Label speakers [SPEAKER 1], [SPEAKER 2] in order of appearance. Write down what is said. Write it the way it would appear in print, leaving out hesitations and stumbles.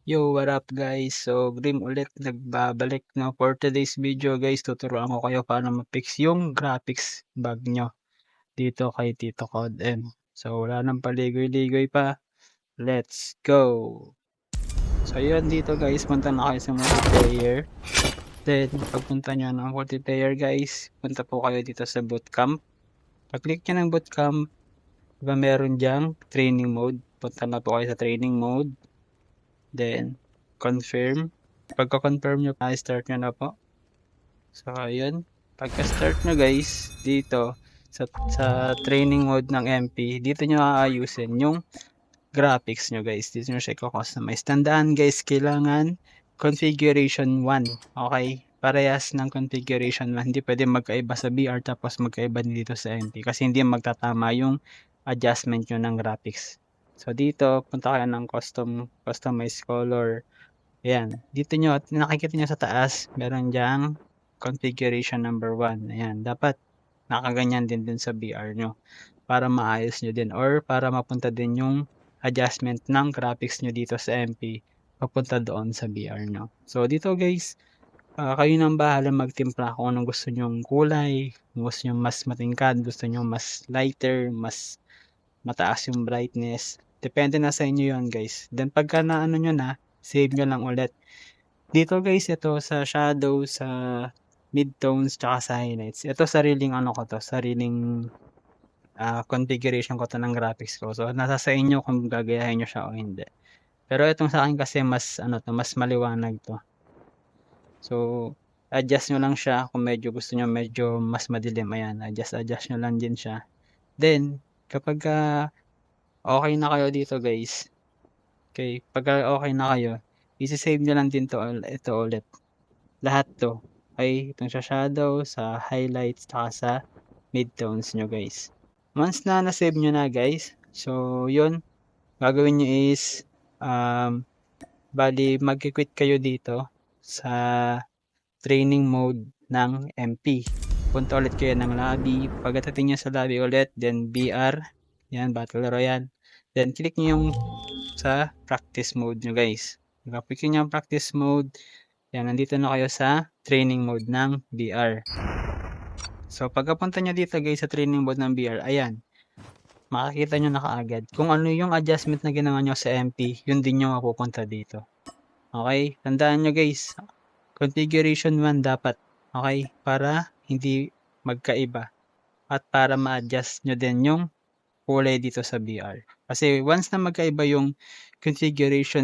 [SPEAKER 1] Yo, what up guys? So, Grim ulit nagbabalik na for today's video guys. Tuturuan ko kayo paano ma-fix yung graphics bug nyo dito kay Tito Cod M. So, wala nang paligoy-ligoy pa. Let's go! So, yun dito guys. Punta na kayo sa multiplayer. Then, pagpunta nyo ng multiplayer guys, punta po kayo dito sa bootcamp. Pag-click nyo ng bootcamp, diba meron dyang training mode. Punta na po kayo sa training mode. Then, confirm. Pagka-confirm nyo, start nyo na po. So, ayun. Pagka-start nyo guys, dito, sa training mode ng MP, dito nyo aayusin yung graphics nyo guys. Dito nyo siya i-customize. Tandaan guys, kailangan configuration 1. Okay? Parehas ng configuration 1. Hindi pwede magkaiba sa BR tapos magkaiba dito sa MP. Kasi hindi magtatama yung adjustment nyo ng graphics. So, dito, punta kayo ng customize color. Ayan. Dito nyo, nakikita nyo sa taas, meron dyang configuration number 1. Ayan. Dapat nakaganyan din sa BR nyo para maayos nyo din or para mapunta din yung adjustment ng graphics nyo dito sa MP papunta doon sa BR nyo. So, dito guys, kayo nang bahala magtimpla kung anong gusto nyong kulay, gusto nyo mas matingkad, gusto nyo mas lighter, mas mataas yung brightness. Depende na sa inyo yon guys. Then pagka na ano nyo na, save nyo lang ulit. Dito guys, ito sa shadow, sa midtones, tsaka sa highlights. Ito sariling ano ko to, sariling configuration ko to ng graphics ko. So nasa sa inyo kung gagayahin nyo siya o hindi. Pero itong sa akin kasi mas ano to, mas maliwanag to. So adjust nyo lang siya kung medyo gusto nyo medyo mas madilim. Ayan, adjust nyo lang din siya. Then kapag okay na kayo dito guys. Okay, pagka okay na kayo, isi-save nyo lang din to, ito ulit. Lahat to. Okay, itong sa shadow, sa highlights, saka sa midtones nyo guys. Once na na-save nyo na guys, so yun, gagawin nyo is, bali mag-quit kayo dito sa training mode ng MP. Punta ulit kayo ng lobby. Pagdating nyo sa lobby ulit, then BR, yan, Battle Royale. Then click nyo yung sa practice mode nyo guys. Pag-click nyo yung practice mode, yan, nandito na kayo sa training mode ng BR. So, pagkapunta nyo dito guys sa training mode ng BR, ayan, makikita nyo na kaagad kung ano yung adjustment na ginawa nyo sa MP, yun din yung mapupunta dito. Okay? Tandaan nyo guys, configuration 1 dapat. Okay? Para hindi magkaiba. At para ma-adjust nyo din yung kulay dito sa BR. Kasi once na magkaiba yung configuration